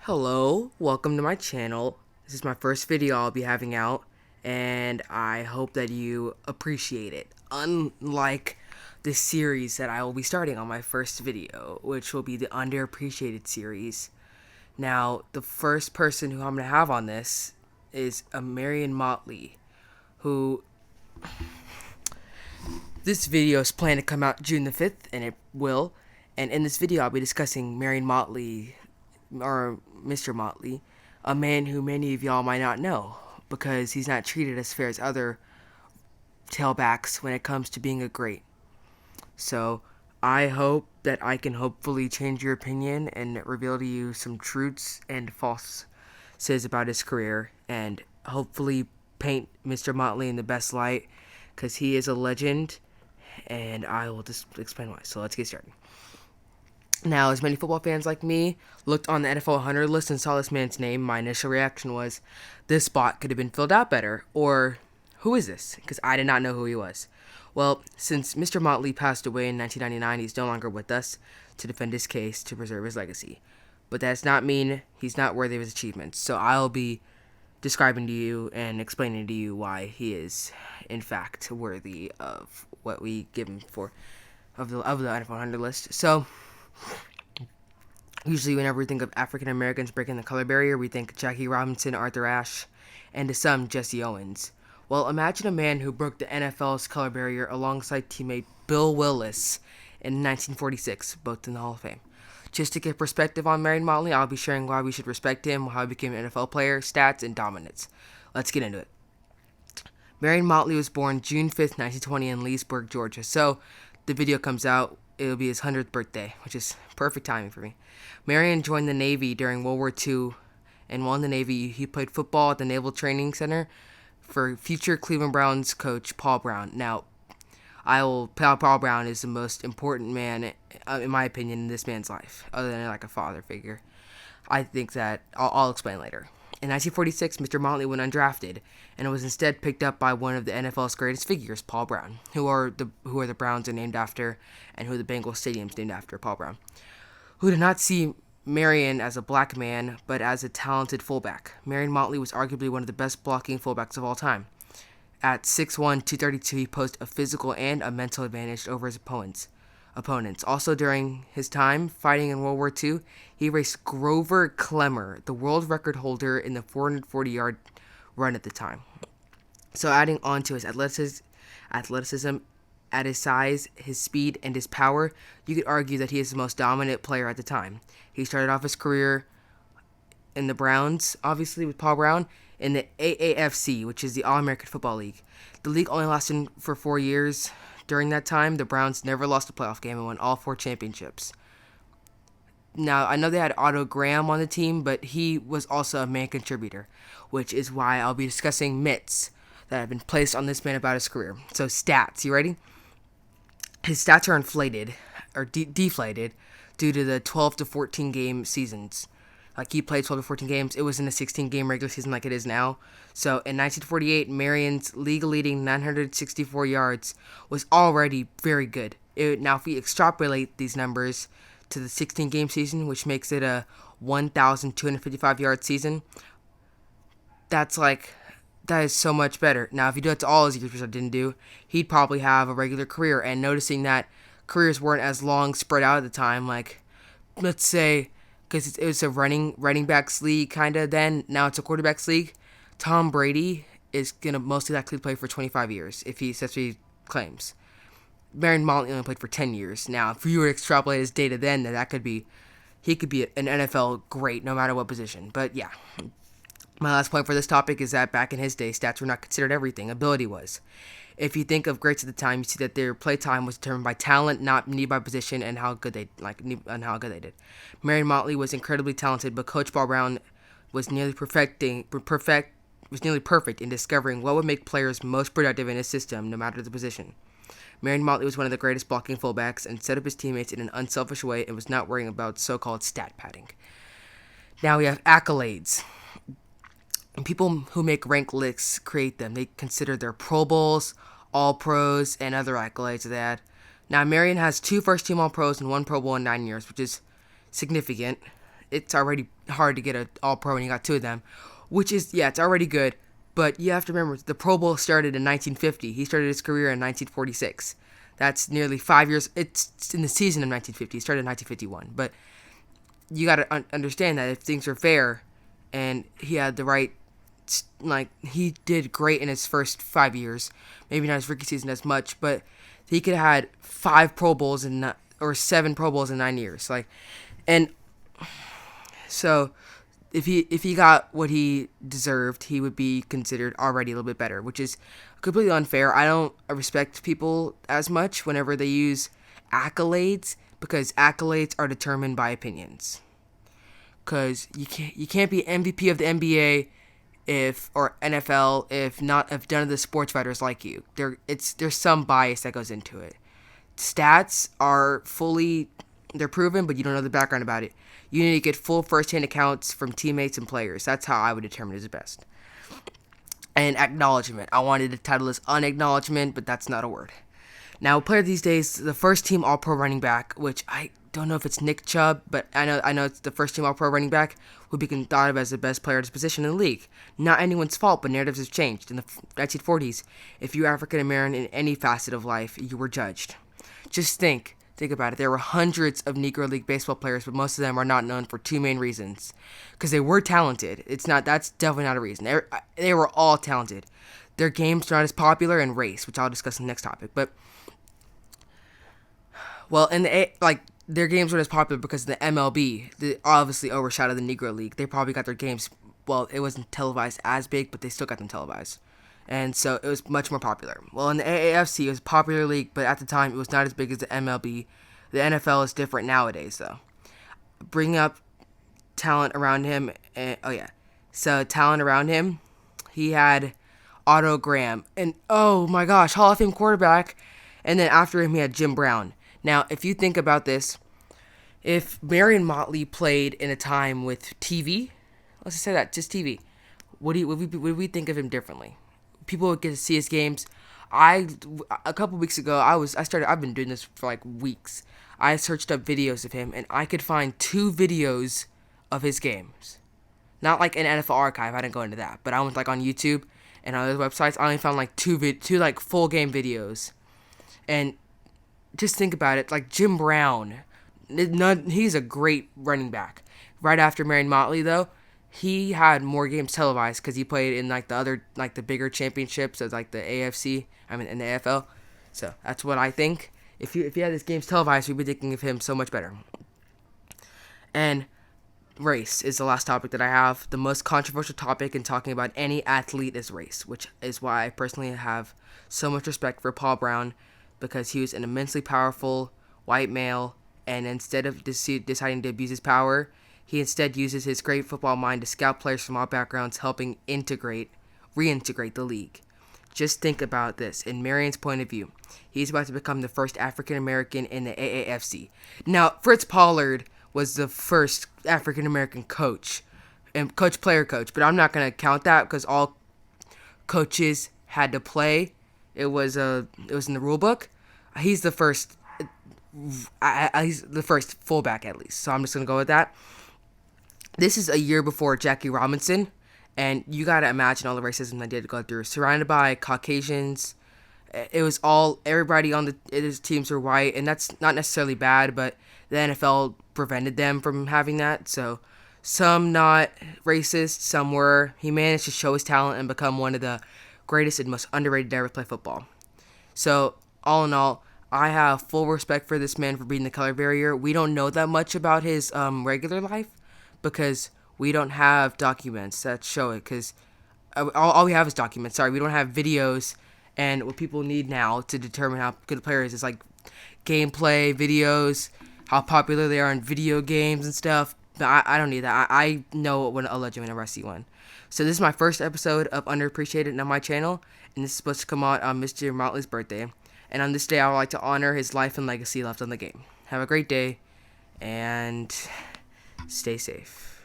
Hello, welcome to my channel. This is my first video I'll be having out, and I hope that you appreciate it. Unlike the series that I will be starting on my first video, which will be the Underappreciated series. Now, the first person who I'm going to have on this is a Marion Motley, who this video is planned to come out June the 5th, and it will. And in this video, I'll be discussing Marion Motley, or Mr. Motley, a man who many of y'all might not know because he's not treated as fair as other tailbacks when it comes to being a great. So I hope that I can hopefully change your opinion and reveal to you some truths and falsehoods about his career, and hopefully paint Mr. Motley in the best light because he is a legend, and I will just explain why. So let's get started. Now, as many football fans like me looked on the NFL 100 list and saw this man's name, my initial reaction was, this spot could have been filled out better, or who is this? Because I did not know who he was. Well, since Mr. Motley passed away in 1999, he's no longer with us to defend his case to preserve his legacy. But that does not mean he's not worthy of his achievements. So I'll be describing to you and explaining to you why he is, in fact, worthy of what we give him for of the NFL 100 list. So usually whenever we think of African Americans breaking the color barrier, we think Jackie Robinson, Arthur Ashe, and to some, Jesse Owens. Well, imagine a man who broke the NFL's color barrier alongside teammate Bill Willis in 1946, both in the Hall of Fame. Just to get perspective on Marion Motley, I'll be sharing why we should respect him, how he became an NFL player, stats, and dominance. Let's get into it. Marion Motley was born June 5th, 1920 in Leesburg, Georgia. So the video comes out, it'll be his 100th birthday, which is perfect timing for me. Marion joined the Navy during World War II, and while in the Navy, he played football at the Naval Training Center for future Cleveland Browns coach Paul Brown. Now, Paul Brown is the most important man, in my opinion, in this man's life, other than like a father figure. I think that I'll explain later. In 1946, Mr. Motley went undrafted and was instead picked up by one of the NFL's greatest figures, Paul Brown, who are the Browns are named after, and who the Bengals Stadium is named after, Paul Brown, who did not see Marion as a black man, but as a talented fullback. Marion Motley was arguably one of the best blocking fullbacks of all time. At 6'1", 232, he posed a physical and a mental advantage over his opponents. Also, during his time fighting in World War II, he raced Grover Clemmer, the world record holder in the 440-yard run at the time. So adding on to his athleticism, at his size, his speed, and his power, you could argue that he is the most dominant player at the time. He started off his career in the Browns, obviously with Paul Brown, in the AAFC, which is the All-American Football League. The league only lasted for 4 years. During that time, the Browns never lost a playoff game and won all 4 championships. Now, I know they had Otto Graham on the team, but he was also a main contributor, which is why I'll be discussing myths that have been placed on this man about his career. So, stats. You ready? His stats are inflated, or deflated, due to the 12 to 14 game seasons. Like, he played 12 to 14 games. It was in a 16-game regular season like it is now. So, in 1948, Marion's league-leading 964 yards was already very good. Now, if we extrapolate these numbers to the 16-game season, which makes it a 1,255-yard season, that is so much better. Now, if you do it to all his years, which I didn't do, he'd probably have a regular career. And noticing that careers weren't as long spread out at the time, like, let's say, because it was a running backs league kind of then. Now it's a quarterbacks league. Tom Brady is going to most likely play for 25 years, if that's what he claims. Marion Motley only played for 10 years. Now, if you were to extrapolate his data then, he could be an NFL great no matter what position. But yeah, my last point for this topic is that back in his day, stats were not considered everything. Ability was. If you think of greats at the time, you see that their play time was determined by talent, not need by position, and how good they did. Marion Motley was incredibly talented, but Coach Paul Brown was nearly perfect in discovering what would make players most productive in his system, no matter the position. Marion Motley was one of the greatest blocking fullbacks and set up his teammates in an unselfish way and was not worrying about so-called stat padding. Now we have accolades. And people who make rank lists create them. They consider their Pro Bowls, All-Pros, and other accolades of that. Now, Marion has 2 first-team All-Pros and 1 Pro Bowl in 9 years, which is significant. it's already hard to get an All-Pro when you got two of them, which is, yeah, it's already good. But you have to remember, the Pro Bowl started in 1950. He started his career in 1946. That's nearly 5 years. It's in the season of 1950. He started in 1951. But you got to understand that if things were fair and he had the right, like, he did great in his first 5 years. Maybe not his rookie season as much, but he could have had 5 Pro Bowls or 7 Pro Bowls in 9 years. Like, and so if he got what he deserved, he would be considered already a little bit better, which is completely unfair. I don't respect people as much whenever they use accolades, because accolades are determined by opinions. Because you can't be MVP of the NBA or NFL if none of the sports writers like you. There's some bias that goes into it. Stats are they're proven, but you don't know the background about it. You need to get full first-hand accounts from teammates and players. That's how I would determine it is best. And acknowledgement. I wanted to title this unacknowledgement, but that's not a word. Now, player these days, the first team All-Pro running back, which I don't know if it's Nick Chubb, but I know it's the first team All-Pro running back, would be thought of as the best player at his position in the league. Not anyone's fault, but narratives have changed. In the 1940s, if you were African American in any facet of life, you were judged. Just think about it. There were hundreds of Negro League baseball players, but most of them are not known for two main reasons. Because they were talented. That's definitely not a reason. They were all talented. Their games are not as popular, and race, which I'll discuss in the next topic. But, well, their games weren't as popular because the MLB obviously overshadowed the Negro League. They probably got their games, well, it wasn't televised as big, but they still got them televised. And so it was much more popular. Well, in the AAFC, it was a popular league, but at the time, it was not as big as the MLB. The NFL is different nowadays, though. Bring up talent around him. So talent around him, he had Otto Graham. And, oh my gosh, Hall of Fame quarterback. And then after him, he had Jim Brown. Now, if you think about this, if Marion Motley played in a time with TV, let's just say that, just TV, would we think of him differently? People would get to see his games. A couple weeks ago, I've been doing this for like weeks. I searched up videos of him, and I could find 2 videos of his games. Not like an NFL archive, I didn't go into that, but I went like on YouTube and on other websites, I only found like two like full game videos. And just think about it, like Jim Brown, he's a great running back. Right after Marion Motley, though, he had more games televised because he played in like the other, like the bigger championships of like the AFC, in the AFL. So that's what I think. If he had his games televised, we'd be thinking of him so much better. And race is the last topic that I have. The most controversial topic in talking about any athlete is race, which is why I personally have so much respect for Paul Brown, because he was an immensely powerful white male, and instead of deciding to abuse his power, he instead uses his great football mind to scout players from all backgrounds, helping reintegrate the league. Just think about this. In Marion's point of view, he's about to become the first African American in the AAFC. Now, Fritz Pollard was the first African American coach, player coach, but I'm not going to count that because all coaches had to play. It was in the rule book. He's the first. He's the first fullback at least. So I'm just going to go with that. This is a year before Jackie Robinson, and you got to imagine all the racism that they had to go through. Surrounded by Caucasians, it was everybody on his teams were white, and that's not necessarily bad, but the NFL prevented them from having that. So some not racist, some were. He managed to show his talent and become one of the greatest and most underrated to ever play football. So all in all, I have full respect for this man for being the color barrier. We don't know that much about his regular life because we don't have documents that show it. Because all we have is documents. Sorry, we don't have videos. And what people need now to determine how good a player is like gameplay videos, how popular they are in video games and stuff. But I don't need that. I know when a legend whenever I see one. So this is my first episode of Underappreciated on my channel, and this is supposed to come out on Mr. Motley's birthday. And on this day, I would like to honor his life and legacy left on the game. Have a great day, and stay safe.